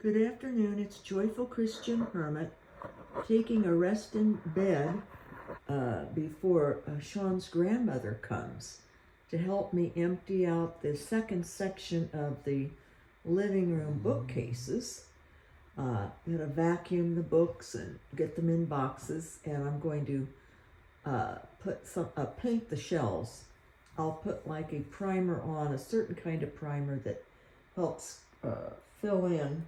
Good afternoon, it's Joyful Christian Hermit taking a rest in bed before Sean's grandmother comes to help me empty out the second section of the living room bookcases. I'm going to vacuum the books and get them in boxes, and I'm going to paint the shelves. I'll put like a primer on, a certain kind of primer that helps fill in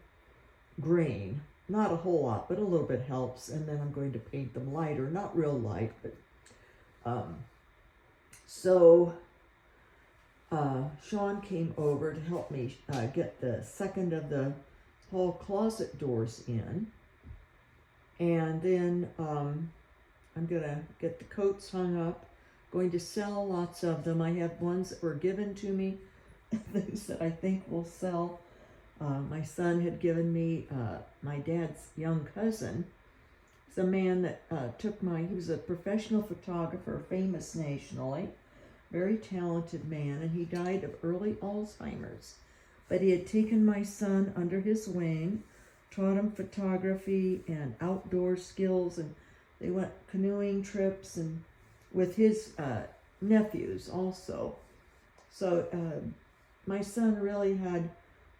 green, not a whole lot, but a little bit helps. And then I'm going to paint them lighter, not real light, but Sean came over to help me get the second of the hall closet doors in, and then I'm gonna get the coats hung up. Going to sell lots of them. I have ones that were given to me, things that I think will sell. My son had given me my dad's young cousin. He's a man that he was a professional photographer, famous nationally, very talented man, and he died of early Alzheimer's. But he had taken my son under his wing, taught him photography and outdoor skills, and they went canoeing trips and with his nephews also. So my son really had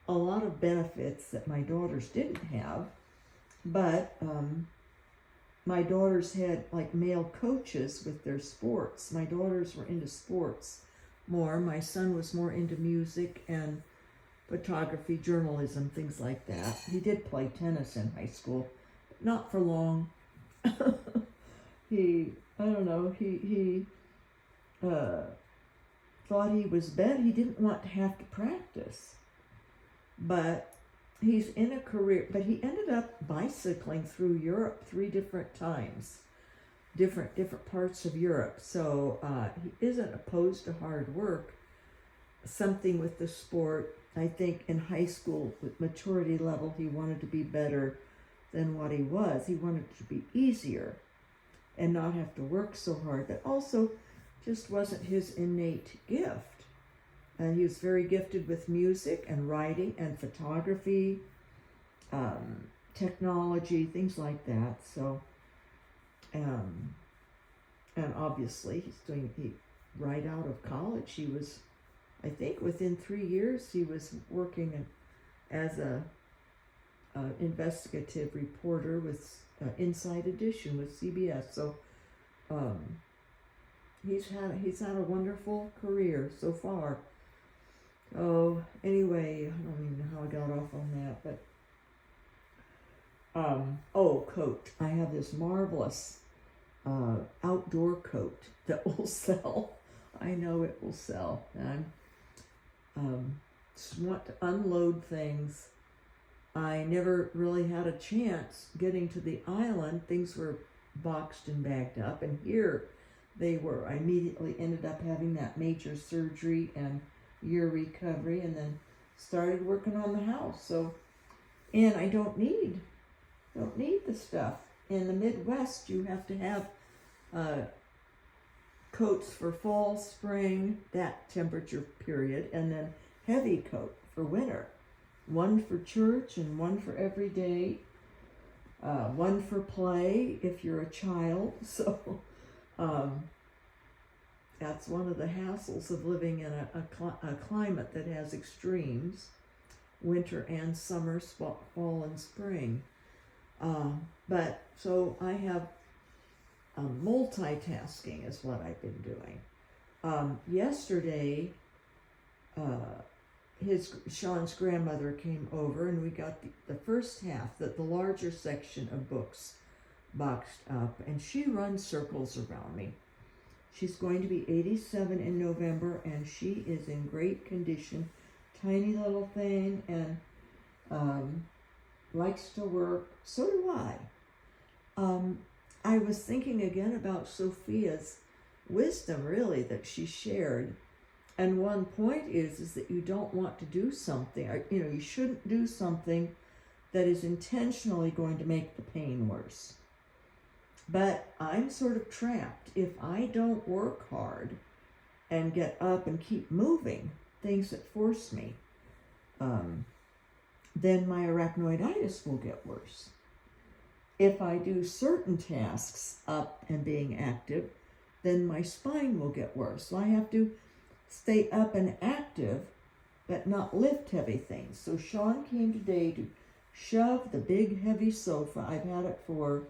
a lot of benefits that my daughters didn't have, but my daughters had like male coaches with their sports. My daughters were into sports more. My son was more into music and photography, journalism, things like that. He did play tennis in high school, but not for long. He thought he was better. He didn't want to have to practice. But he's in a career, but he ended up bicycling through Europe 3 different times, different parts of Europe. So he isn't opposed to hard work. Something with the sport, I think in high school with maturity level, he wanted to be better than what he was. He wanted to be easier and not have to work so hard. But also just wasn't his innate gift. And he was very gifted with music and writing and photography, technology, things like that. So, and obviously right out of college, he was, I think within 3 years, he was working as a investigative reporter with Inside Edition with CBS. So, he's had a wonderful career so far. Oh, anyway, I don't even know how I got off on that, but, coat. I have this marvelous, outdoor coat that will sell. I know it will sell. And just want to unload things. I never really had a chance getting to the island. Things were boxed and bagged up, and here they were. I immediately ended up having that major surgery and year recovery, and then started working on the house. So, and I don't need the stuff. In the Midwest, you have to have coats for fall, spring, that temperature period, and then heavy coat for winter. One for church and one for every day. One for play if you're a child. So, that's one of the hassles of living in a climate that has extremes, winter and summer, fall and spring. But so I have multitasking is what I've been doing. Yesterday, Sean's grandmother came over, and we got the first half, the larger section of books boxed up, and she runs circles around me. She's going to be 87 in November, and she is in great condition. Tiny little thing, and likes to work. So do I. I was thinking again about Sophia's wisdom, really, that she shared. And one point is that you don't want to do something, or, you shouldn't do something that is intentionally going to make the pain worse. But I'm sort of trapped. If I don't work hard and get up and keep moving, things that force me, then my arachnoiditis will get worse. If I do certain tasks up and being active, then my spine will get worse. So I have to stay up and active, but not lift heavy things. So Sean came today to shove the big heavy sofa. I've had it for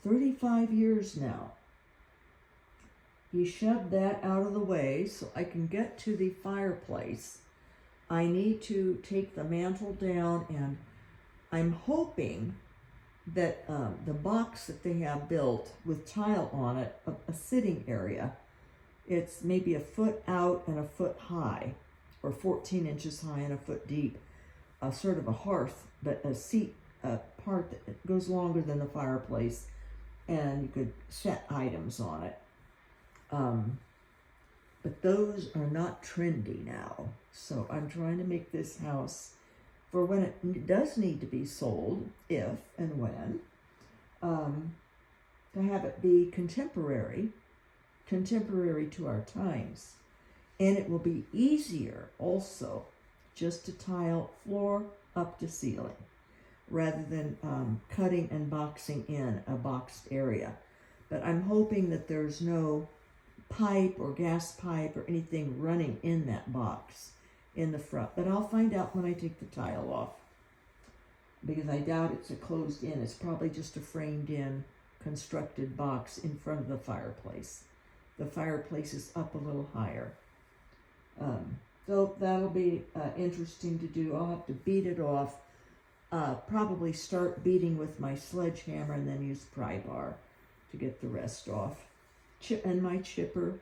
35 years now. He shoved that out of the way so I can get to the fireplace. I need to take the mantle down, and I'm hoping that the box that they have built with tile on it, a sitting area, it's maybe a foot out and a foot high, or 14 inches high and a foot deep, sort of a hearth, but a seat part that goes longer than the fireplace, and you could set items on it. But those are not trendy now, so I'm trying to make this house, for when it does need to be sold, if and when, to have it be contemporary to our times. And it will be easier also just to tile floor up to ceiling, rather than cutting and boxing in a boxed area. But I'm hoping that there's no pipe or gas pipe or anything running in that box in the front. But I'll find out when I take the tile off, because I doubt it's a closed in. It's probably just a framed in constructed box in front of the fireplace. The fireplace is up a little higher. So that'll be interesting to do. I'll have to beat it off, probably start beating with my sledgehammer and then use pry bar to get the rest off. And my chipper.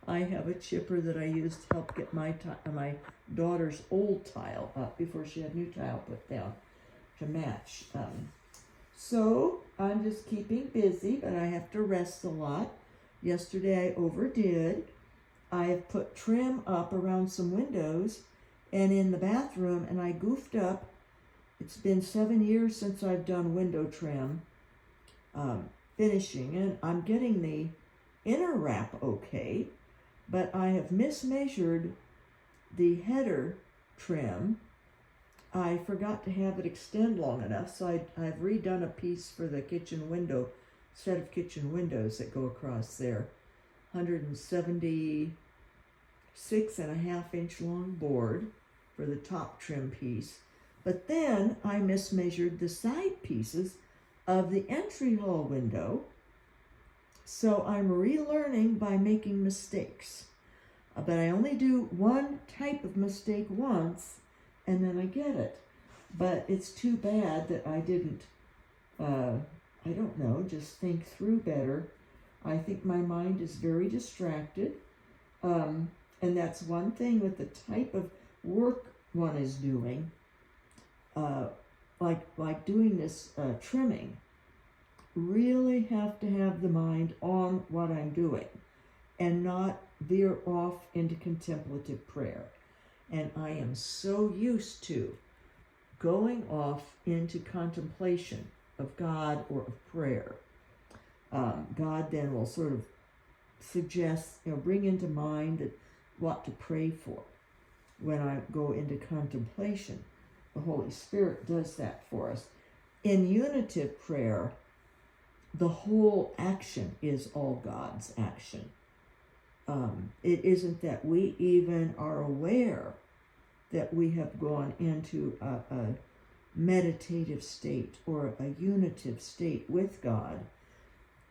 I have a chipper that I use to help get my daughter's old tile up before she had new tile put down to match. So I'm just keeping busy, but I have to rest a lot. Yesterday I overdid. I have put trim up around some windows and in the bathroom, and I goofed up. It's been 7 years since I've done window trim finishing, and I'm getting the inner wrap okay, but I have mismeasured the header trim. I forgot to have it extend long enough, so I've redone a piece for the kitchen window, set of kitchen windows that go across there. 176.5 inch long board for the top trim piece. But then I mismeasured the side pieces of the entry hall window. So I'm relearning by making mistakes. But I only do one type of mistake once, and then I get it. But it's too bad that I didn't, I don't know, just think through better. I think my mind is very distracted. And that's one thing with the type of work one is doing, like doing this trimming. Really have to have the mind on what I'm doing and not veer off into contemplative prayer. And I am so used to going off into contemplation of God or of prayer. God then will sort of suggest, bring into mind that what to pray for. When I go into contemplation, the Holy Spirit does that for us. In unitive prayer, the whole action is all God's action. It isn't that we even are aware that we have gone into a meditative state or a unitive state with God,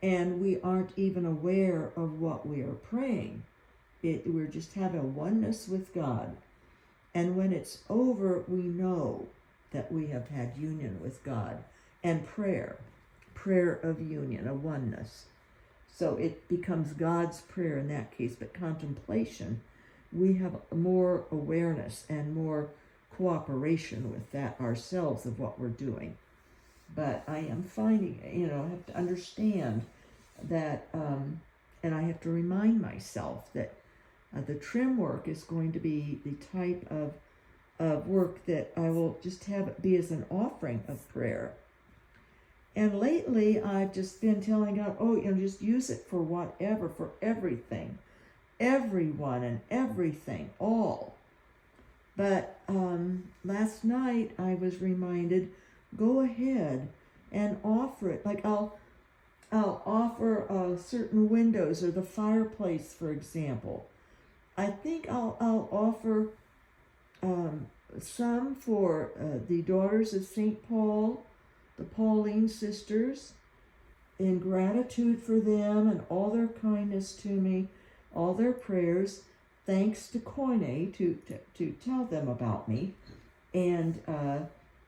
and we aren't even aware of what we are praying. We're just having a oneness with God. And when it's over, we know that we have had union with God. And prayer of union, a oneness. So it becomes God's prayer in that case. But contemplation, we have more awareness and more cooperation with that ourselves of what we're doing. But I am finding, I have to understand that, and I have to remind myself that the trim work is going to be the type of work that I will just have it be as an offering of prayer. And lately, I've just been telling God, just use it for whatever, for everything, everyone and everything, all. But last night I was reminded, go ahead and offer it. Like I'll offer certain windows or the fireplace, for example. I think I'll offer some for the Daughters of St. Paul, the Pauline sisters, in gratitude for them and all their kindness to me, all their prayers, thanks to Koine to tell them about me. And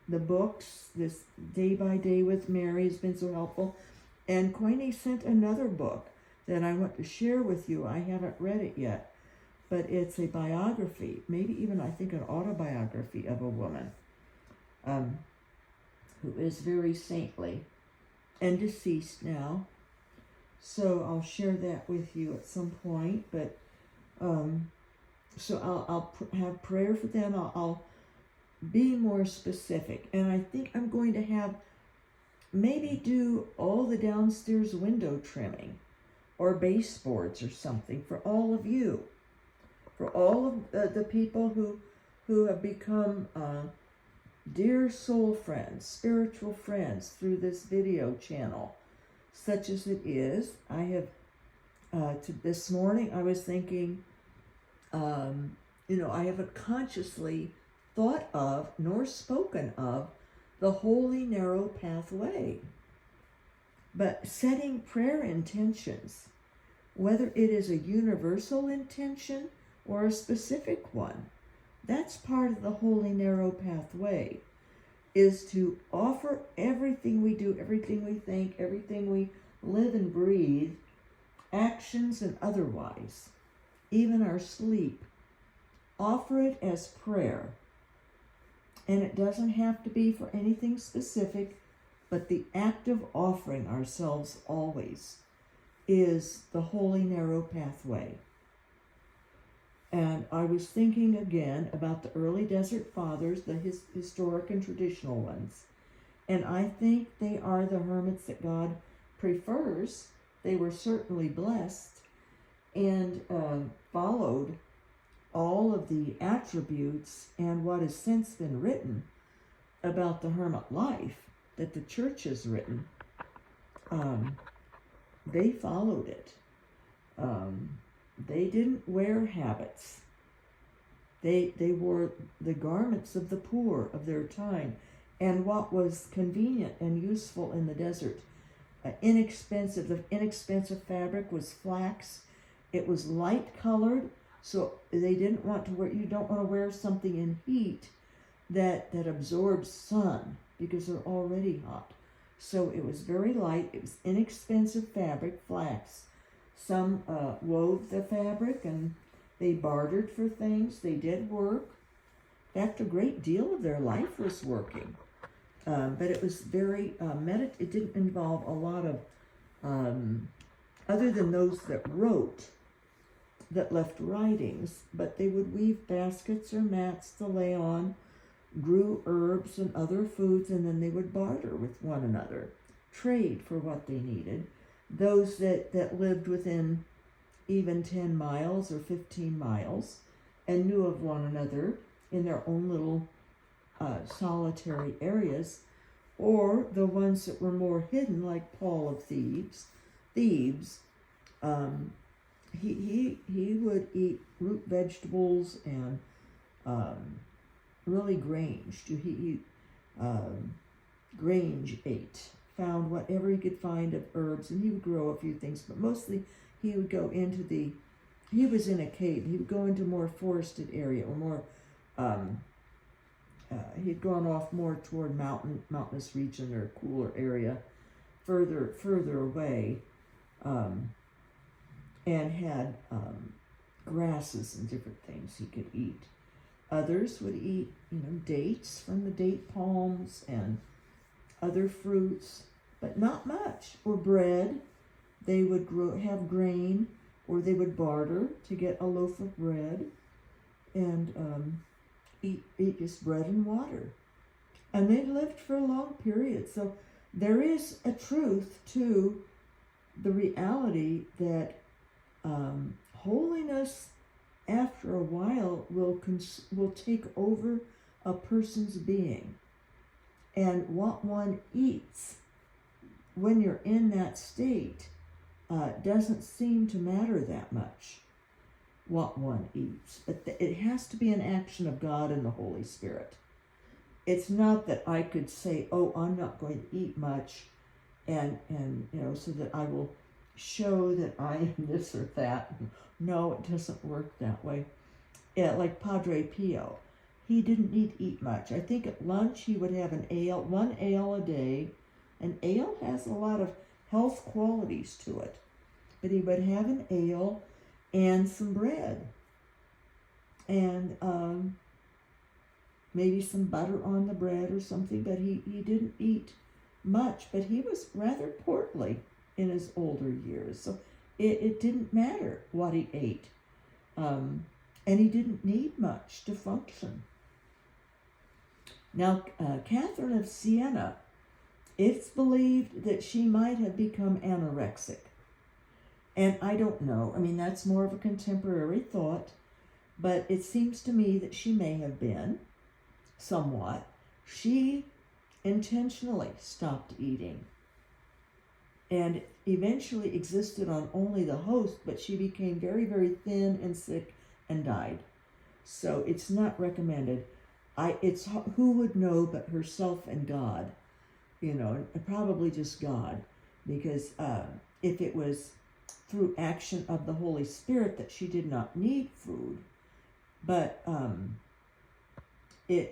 the books, this Day by Day with Mary has been so helpful. And Koine sent another book that I want to share with you. I haven't read it yet, but it's a biography, maybe even I think an autobiography of a woman who is very saintly and deceased now. So I'll share that with you at some point. But so I'll have prayer for them. I'll be more specific, and I think I'm going to have maybe do all the downstairs window trimming or baseboards or something for all of you, for all of the people who have become dear soul friends, spiritual friends through this video channel, such as it is. I have, this morning I was thinking, I haven't consciously thought of nor spoken of the holy narrow pathway. But setting prayer intentions, whether it is a universal intention or a specific one, that's part of the holy narrow pathway, is to offer everything we do, everything we think, everything we live and breathe, actions and otherwise, even our sleep. Offer it as prayer. And it doesn't have to be for anything specific, but the act of offering ourselves always is the holy narrow pathway. And I was thinking again about the early Desert Fathers, the historic and traditional ones. And I think they are the hermits that God prefers. They were certainly blessed and followed all of the attributes and what has since been written about the hermit life that the church has written. They followed it. They didn't wear habits. They wore the garments of the poor of their time, and what was convenient and useful in the desert. The inexpensive fabric was flax. It was light colored, so they didn't want to wear. You don't want to wear something in heat that absorbs sun, because they're already hot. So it was very light. It was inexpensive fabric, flax. Some wove the fabric and they bartered for things. They did work. In fact, a great deal of their life was working. But it was very, it didn't involve a lot of, other than those that wrote, that left writings, but they would weave baskets or mats to lay on, grew herbs and other foods, and then they would barter with one another, trade for what they needed. Those that lived within even 10 miles or 15 miles and knew of one another in their own little solitary areas, or the ones that were more hidden, like Paul of Thebes, he would eat root vegetables and really granged. Grange ate, found whatever he could find of herbs, and he would grow a few things, but mostly he would go into he was in a cave. He would go into more forested area, or more, he'd gone off more toward mountainous region or cooler area, further away, and had grasses and different things he could eat. Others would eat, dates from the date palms and other fruits, but not much. Or bread. They would have grain, or they would barter to get a loaf of bread, and eat just bread and water. And they lived for a long period. So there is a truth to the reality that holiness after a while will take over a person's being. And what one eats when you're in that state doesn't seem to matter that much, what one eats. But it has to be an action of God and the Holy Spirit. It's not that I could say, oh, I'm not going to eat much, and so that I will show that I am this or that. No, it doesn't work that way. Yeah, like Padre Pio, he didn't need to eat much. I think at lunch he would have one ale a day. And ale has a lot of health qualities to it. But he would have an ale and some bread. And maybe some butter on the bread or something. But he didn't eat much. But he was rather portly in his older years. So it didn't matter what he ate. And he didn't need much to function. Now, Catherine of Siena, it's believed that she might have become anorexic. And I don't know. I mean, that's more of a contemporary thought. But it seems to me that she may have been, somewhat. She intentionally stopped eating. And eventually existed on only the host, but she became very, very thin and sick and died. So it's not recommended. It's who would know but herself and God, probably just God, because if it was through action of the Holy Spirit that she did not need food, but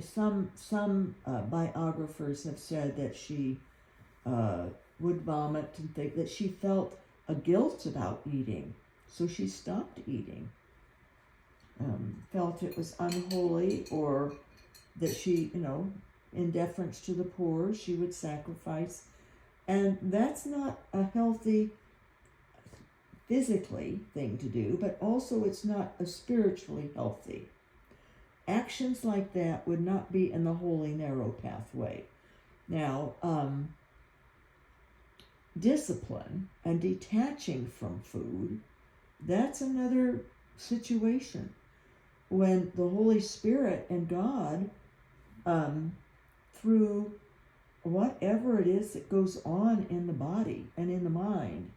some biographers have said that she would vomit and think that she felt a guilt about eating, so she stopped eating. Felt it was unholy, or that she, in deference to the poor, she would sacrifice. And that's not a healthy physically thing to do, but also it's not a spiritually healthy. Actions like that would not be in the holy narrow pathway. Now, discipline and detaching from food, that's another situation. When the Holy Spirit and God, through whatever it is that goes on in the body and in the mind,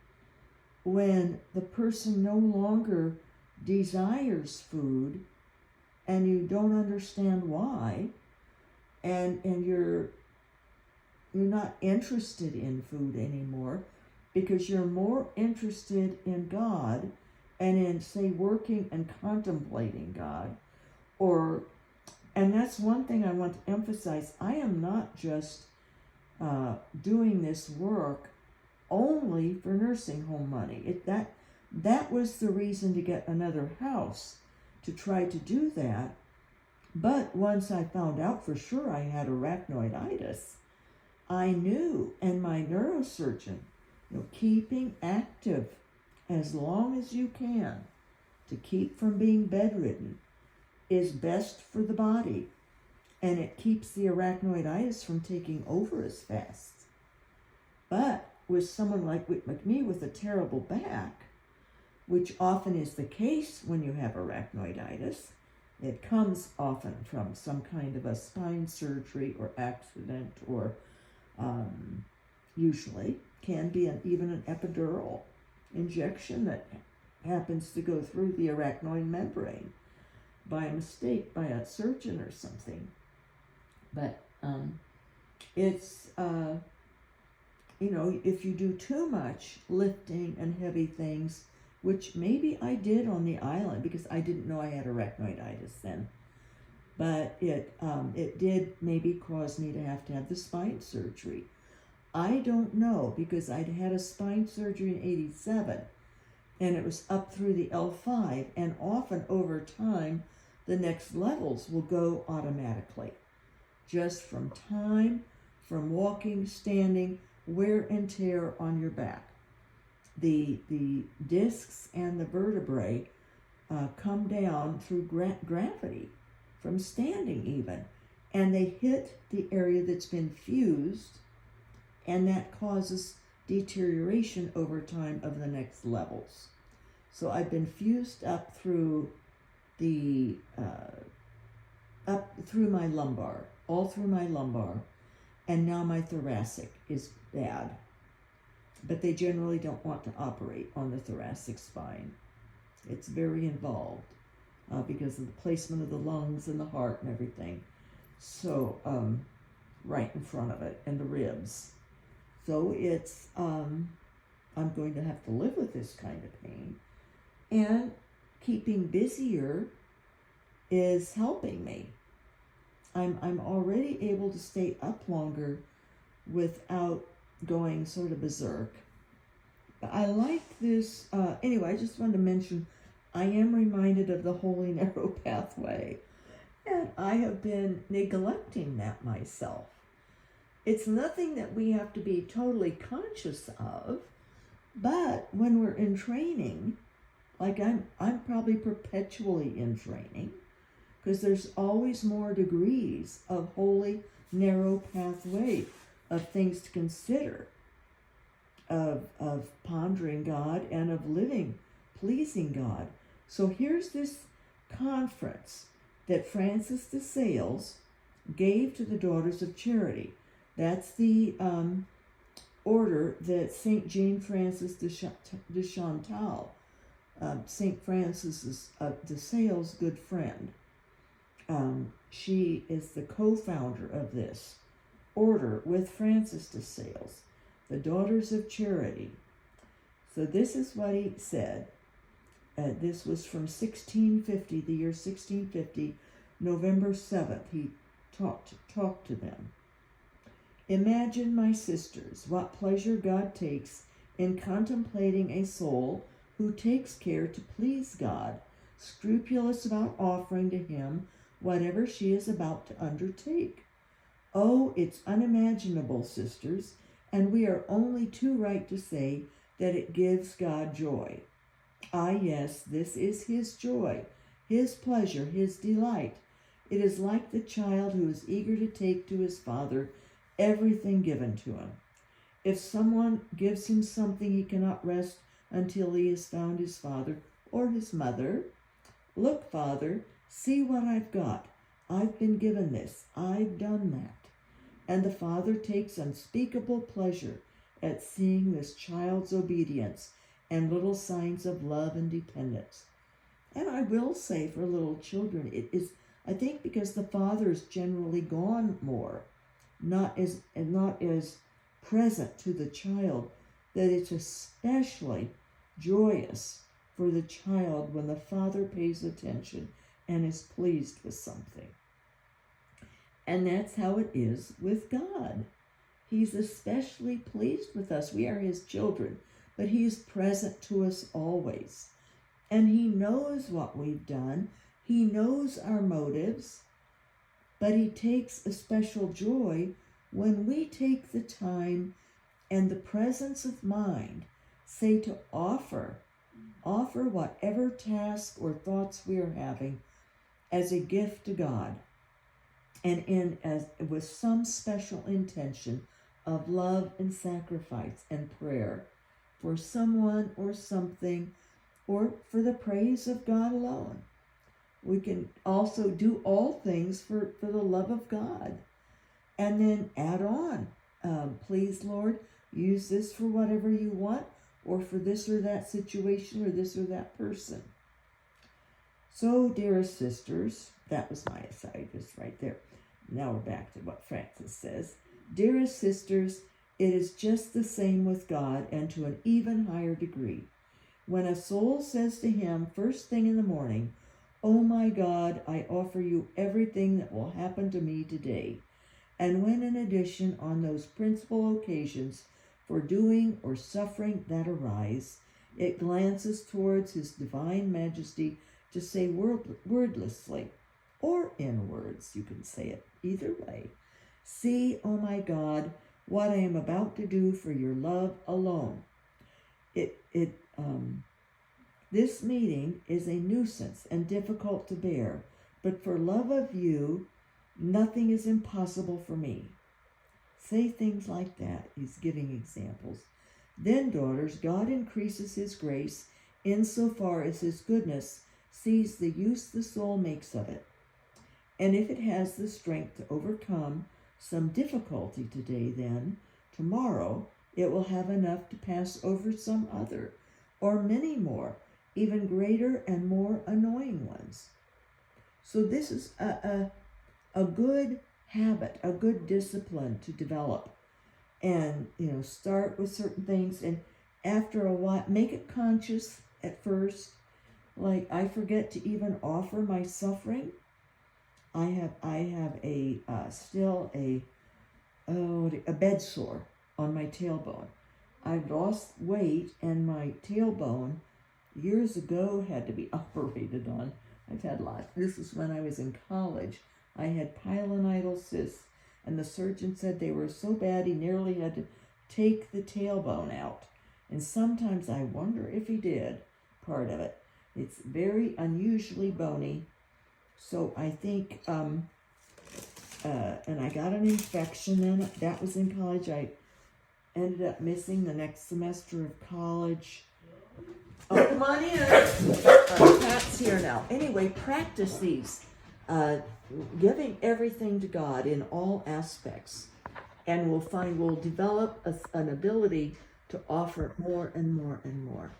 when the person no longer desires food and you don't understand why, and you're not interested in food anymore because you're more interested in God and in, say, working and contemplating God. And that's one thing I want to emphasize. I am not just doing this work only for nursing home money. That was the reason to get another house, to try to do that. But once I found out for sure I had arachnoiditis, I knew, and my neurosurgeon, keeping active as long as you can to keep from being bedridden is best for the body, and it keeps the arachnoiditis from taking over as fast. But with someone like me with a terrible back, which often is the case when you have arachnoiditis, it comes often from some kind of a spine surgery or accident, or usually can be even an epidural injection that happens to go through the arachnoid membrane by a mistake by a surgeon or something. But it's, if you do too much lifting and heavy things, which maybe I did on the island because I didn't know I had arachnoiditis then, but it did maybe cause me to have the spine surgery. I don't know, because I'd had a spine surgery in 87, and it was up through the L5, and often over time, the next levels will go automatically. Just from time, from walking, standing, wear and tear on your back. The discs and the vertebrae come down through gravity, from standing even, and they hit the area that's been fused, and that causes deterioration over time of the next levels. So I've been fused up through the up through my lumbar, all through my lumbar, and now my thoracic is bad. But they generally don't want to operate on the thoracic spine. It's very involved because of the placement of the lungs and the heart and everything. So, right in front of it, and the ribs. So it's, I'm going to have to live with this kind of pain. And keeping busier is helping me. I'm already able to stay up longer without going sort of berserk. But I like this, anyway, I just wanted to mention, I am reminded of the Holy Narrow Pathway, and I have been neglecting that myself. It's nothing that we have to be totally conscious of, but when we're in training, like I'm probably perpetually in training, because there's always more degrees of holy narrow pathway of things to consider, of pondering God and of living, pleasing God. So here's this conference that Francis de Sales gave to the Daughters of Charity. That's the order that St. Jane Frances de Chantal, St. Francis de Sales' good friend. She is the co-founder of this order with Francis de Sales, the Daughters of Charity. So this is what he said. This was from 1650, the year 1650, November 7th. He talked to them. Imagine, my sisters, what pleasure God takes in contemplating a soul who takes care to please God, scrupulous about offering to him whatever she is about to undertake. Oh, it's unimaginable, sisters, and we are only too right to say that it gives God joy. Ah, yes, this is his joy, his pleasure, his delight. It is like the child who is eager to take to his father everything given to him. If someone gives him something, he cannot rest until he has found his father or his mother. Look, Father, see what I've got. I've been given this. I've done that. And the father takes unspeakable pleasure at seeing this child's obedience and little signs of love and dependence. And I will say, for little children, it is, I think, because the father is generally gone more, not as present to the child, that it's especially joyous for the child when the father pays attention and is pleased with something. And that's how it is with God. He's especially pleased with us. We are his children, but he is present to us always. And he knows what we've done. He knows our motives, but he takes a special joy when we take the time and the presence of mind, say, to offer whatever task or thoughts we are having as a gift to God, and with some special intention of love and sacrifice and prayer for someone or something, or for the praise of God alone. We can also do all things for the love of God. And then add on, please, Lord, use this for whatever you want, or for this or that situation, or this or that person. So, dearest sisters, that was my aside just right there. Now we're back to what Francis says. Dearest sisters, it is just the same with God, and to an even higher degree. When a soul says to him first thing in the morning, "Oh my God, I offer you everything that will happen to me today," and when in addition on those principal occasions for doing or suffering that arise, it glances towards his divine majesty to say wordlessly, or in words, you can say it either way, "See, oh my God, what I am about to do for your love alone." This meeting is a nuisance and difficult to bear, but for love of you, nothing is impossible for me. Say things like that. He's giving examples. Then, daughters, God increases his grace insofar as his goodness sees the use the soul makes of it. And if it has the strength to overcome some difficulty today, then tomorrow it will have enough to pass over some other, or many more, even greater and more annoying ones. So this is a good habit, a good discipline to develop. And, start with certain things, and after a while, make it conscious at first. Like, I forget to even offer my suffering. I have still a bed sore on my tailbone. I've lost weight, and my tailbone years ago had to be operated on. I've had lots. This is when I was in college. I had pilonidal cysts, and the surgeon said they were so bad he nearly had to take the tailbone out. And sometimes I wonder if he did part of it. It's very unusually bony. So I think, and I got an infection in it. That was in college. I ended up missing the next semester of college. Oh, come on in. Pat's here now. Anyway, practice these. Giving everything to God in all aspects. And we'll develop an ability to offer more and more and more.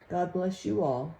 God bless you all.